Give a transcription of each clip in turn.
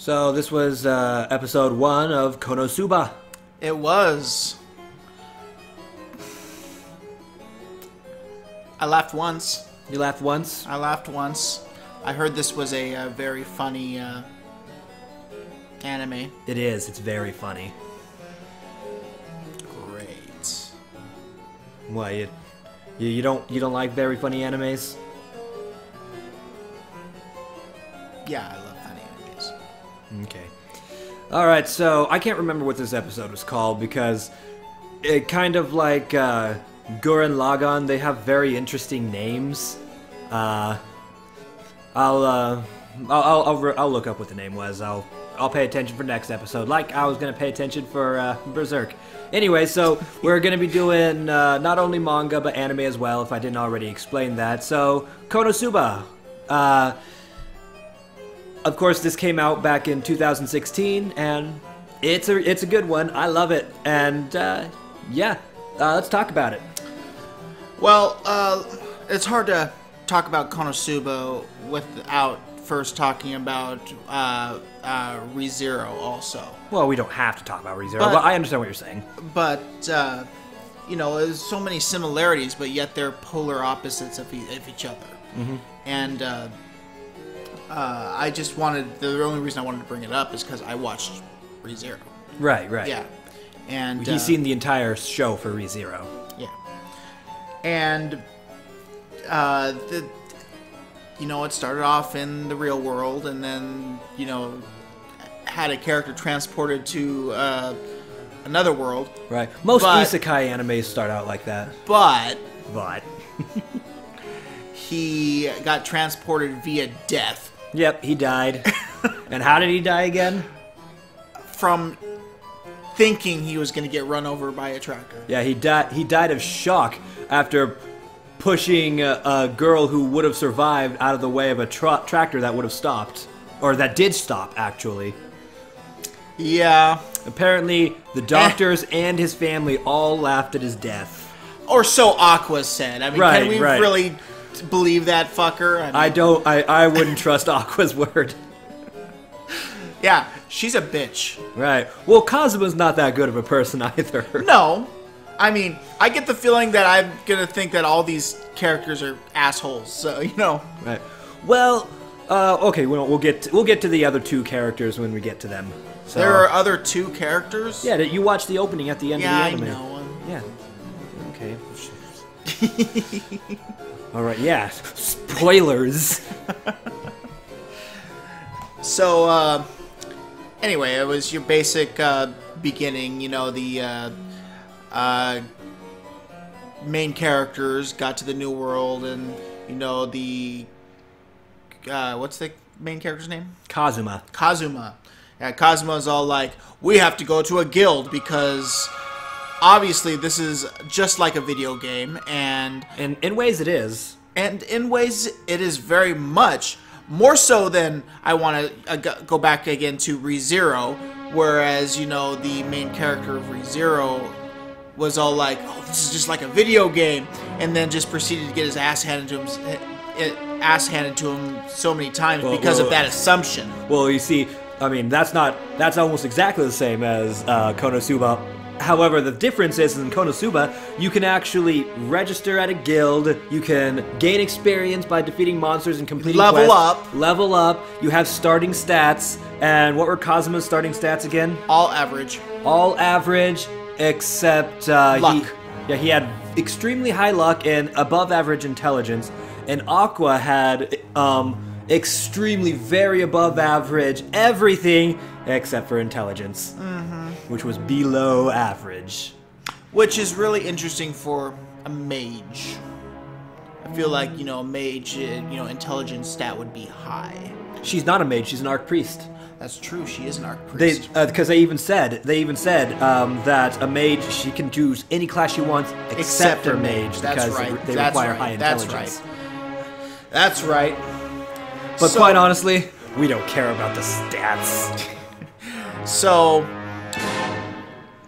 So this was episode 1 of Konosuba. It was. I laughed once. You laughed once? I laughed once. I heard this was a very funny anime. It is. It's very funny. Great. Why you don't like very funny animes? Yeah, I love funny animes. Okay. All right. So I can't remember what this episode was called because it kind of like Gurren Lagann. They have very interesting names. I'll look up what the name was. I'll pay attention for next episode, like I was gonna pay attention for Berserk. Anyway, so we're gonna be doing not only manga but anime as well, if I didn't already explain that. So Konosuba. Of course, this came out back in 2016, and it's a good one. I love it, and yeah, let's talk about it. Well, it's hard to talk about Konosuba without first talking about ReZero also. Well, we don't have to talk about ReZero, but I understand what you're saying. But, you know, there's so many similarities, but yet they're polar opposites of each other. Mm-hmm. And I just wanted, the only reason I wanted to bring it up is because I watched ReZero. Right. Yeah. And he's seen the entire show for ReZero. Yeah. And you know, it started off in the real world, and then, you know, had a character transported to another world. Right. Most isekai animes start out like that. But he got transported via death. Yep, he died. And how did he die again? From thinking he was going to get run over by a tractor. Yeah, he died of shock after pushing a girl who would have survived out of the way of a tractor that would have stopped. Or that did stop, actually. Yeah. Apparently, the doctors and his family all laughed at his death. Or so Aqua said. I mean, can we really believe that fucker? I mean, I wouldn't trust Aqua's word. Yeah, she's a bitch. Right. Well, Kazuma's not that good of a person either. No. I mean, I get the feeling that I'm gonna think that all these characters are assholes. So, you know. Right. Well, okay. We'll get to the other two characters when we get to them. So, there are other two characters? Yeah, you watched the opening at the end of the anime. Yeah, I know. Yeah. Okay. All right. Yeah. Spoilers. So, anyway, it was your basic beginning. You know, the main characters got to the new world, and you know the what's the main character's name? Kazuma. Yeah, Kazuma's all like, we have to go to a guild because obviously this is just like a video game, and in ways it is. And in ways it is very much more so than I want to go back again to ReZero, whereas, you know, the main character of ReZero was all like, oh, this is just like a video game, and then just proceeded to get his ass handed to him so many times because of that assumption. Well, you see, I mean, that's almost exactly the same as Konosuba. However, the difference is in Konosuba, you can actually register at a guild, you can gain experience by defeating monsters and completing quests. Level up, you have starting stats, and what were Kazuma's starting stats again? All average. All average, except luck. He had extremely high luck and above average intelligence, and Aqua had extremely very above average everything except for intelligence, which was below average. Which is really interesting for a mage. I feel like, you know, a mage, you know, intelligence stat would be high. She's not a mage, she's an arc priest. That's true, she is an arc priest. Because they even said that a mage, she can choose any class she wants except for mage, because they require high intelligence. That's right. But quite honestly, we don't care about the stats. So,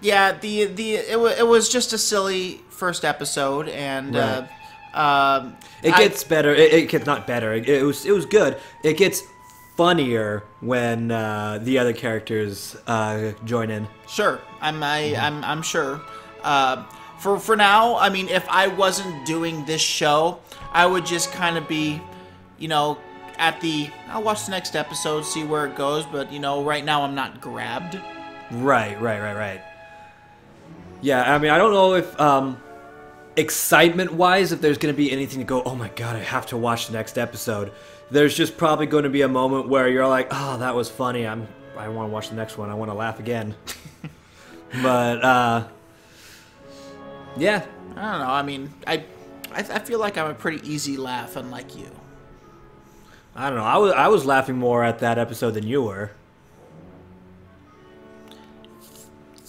yeah, it was just a silly first episode, and it gets better. It gets not better. It was good. It gets funnier when the other characters join in. Sure, I'm sure. For now, I mean, if I wasn't doing this show, I would just kind of be, I'll watch the next episode, see where it goes, but right now I'm not grabbed. Right. Yeah, I mean, I don't know if excitement-wise, if there's going to be anything to go, oh my god, I have to watch the next episode. There's just probably going to be a moment where you're like, oh, that was funny. I want to watch the next one. I want to laugh again. But yeah, I don't know. I mean, I feel like I'm a pretty easy laugh, unlike you. I don't know. I was laughing more at that episode than you were.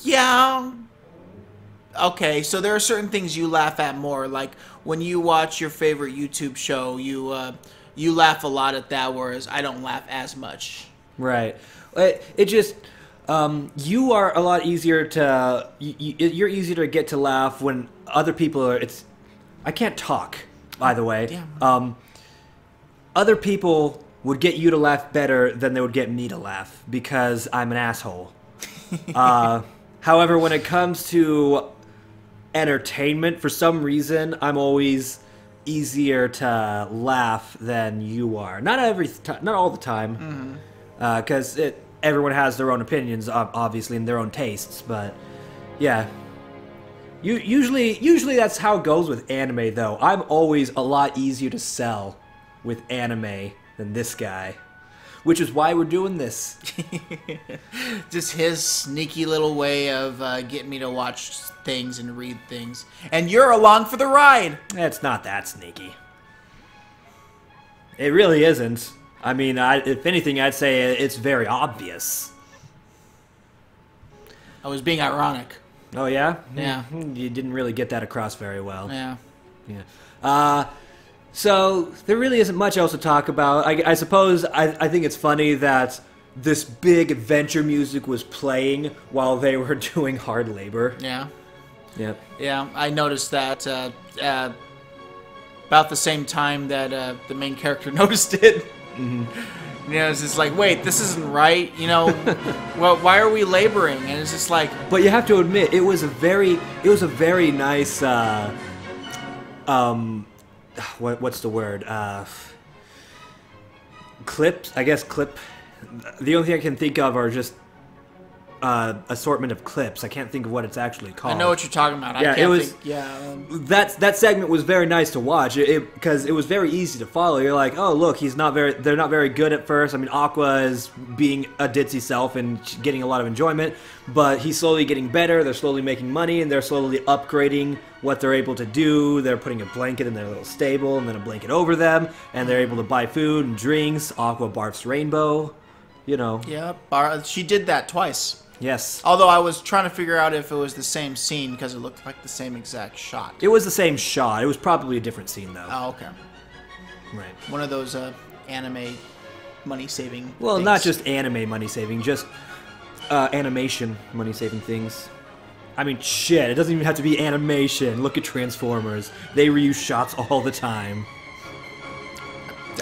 Yeah. Okay, so there are certain things you laugh at more, like when you watch your favorite YouTube show, you laugh a lot at that, whereas I don't laugh as much. Right. It just you are a lot easier to you're easier to get to laugh when other people are. I can't talk, by the way. Damn. Other people would get you to laugh better than they would get me to laugh because I'm an asshole. However, when it comes to entertainment, for some reason, I'm always easier to laugh than you are. Not all the time, because everyone has their own opinions, obviously, and their own tastes. But yeah, usually that's how it goes with anime. Though I'm always a lot easier to sell with anime than this guy, which is why we're doing this. Just his sneaky little way of getting me to watch things and read things. And you're along for the ride. It's not that sneaky. It really isn't. I mean, if anything, I'd say it's very obvious. I was being ironic. Oh, yeah? Yeah. You didn't really get that across very well. Yeah. So, there really isn't much else to talk about. I suppose I think it's funny that this big adventure music was playing while they were doing hard labor. Yeah. Yep. Yeah, I noticed that about the same time that the main character noticed it. Mm-hmm. It's just like, wait, this isn't right. Well, why are we laboring? And it's just like, but you have to admit, it was a very nice. What's the word? Clips, I guess. Clip. The only thing I can think of are just assortment of clips. I can't think of what it's actually called. I know what you're talking about. Yeah, I can't think. Yeah. That segment was very nice to watch because it was very easy to follow. You're like, oh look, they're not very good at first. I mean, Aqua is being a ditzy self and getting a lot of enjoyment, but he's slowly getting better. They're slowly making money and they're slowly upgrading what they're able to do. They're putting a blanket in their little stable and then a blanket over them, and they're able to buy food and drinks. Aqua barfs Rainbow. Yeah, she did that twice. Yes. Although I was trying to figure out if it was the same scene because it looked like the same exact shot. It was the same shot. It was probably a different scene, though. Oh, okay. Right. One of those anime money-saving Well, things. not just anime money-saving, just animation money-saving things. I mean, shit, it doesn't even have to be animation. Look at Transformers. They reuse shots all the time.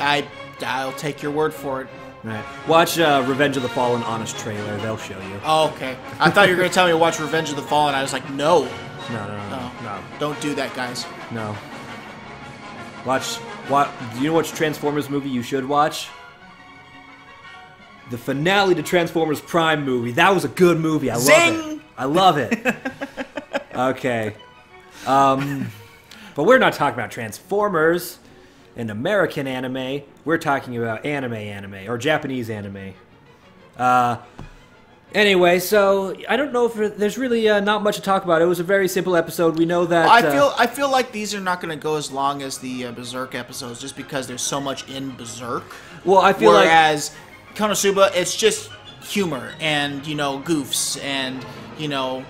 I'll take your word for it. Right. Watch Revenge of the Fallen Honest trailer. They'll show you. Oh, okay. I thought you were going to tell me to watch Revenge of the Fallen. I was like, no. No. Don't do that, guys. No. Do you know which Transformers movie you should watch? The finale to Transformers Prime movie. That was a good movie. I love it. Okay. But we're not talking about Transformers and American anime. We're talking about anime, or Japanese anime. Anyway, so I don't know if there's really not much to talk about. It was a very simple episode. We know that. I feel like these are not going to go as long as the Berserk episodes, just because there's so much in Berserk. Well, I feel whereas Konosuba, it's just humor and goofs and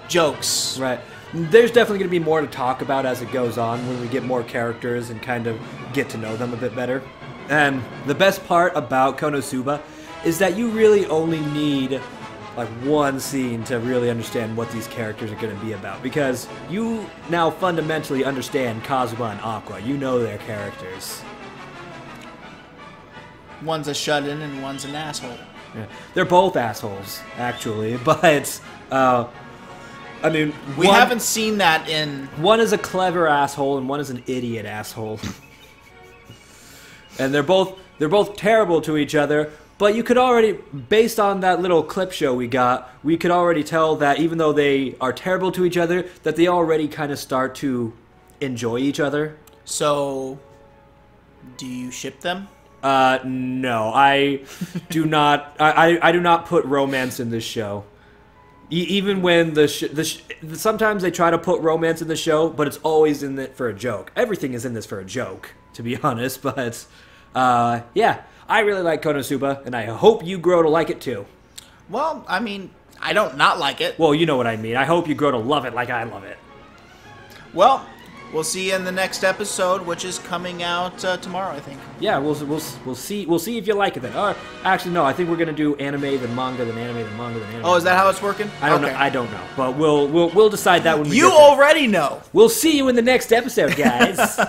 jokes. Right. There's definitely going to be more to talk about as it goes on when we get more characters and kind of get to know them a bit better. And the best part about Konosuba is that you really only need like one scene to really understand what these characters are going to be about, because you now fundamentally understand Kazuha and Aqua. You know their characters. One's a shut-in and one's an asshole. Yeah. They're both assholes, actually, but I mean, we haven't seen that in. One is a clever asshole and one is an idiot asshole, and they're both terrible to each other. But you could already, based on that little clip show we got, we could already tell that even though they are terrible to each other, that they already kind of start to enjoy each other. So, do you ship them? No, I do not. I do not put romance in this show. Even when sometimes they try to put romance in the show, but it's always in it for a joke. Everything is in this for a joke, to be honest. But yeah, I really like Konosuba, and I hope you grow to like it too. Well, I mean, I don't not like it. Well, you know what I mean. I hope you grow to love it like I love it. Well, we'll see you in the next episode, which is coming out tomorrow, I think. Yeah, we'll see if you like it then. Actually, no. I think we're gonna do anime, then manga, then anime, then manga, then anime. Oh, is that how it's working? I don't know. I don't know, but we'll decide that when we. You get there. already know. We'll see you in the next episode, guys.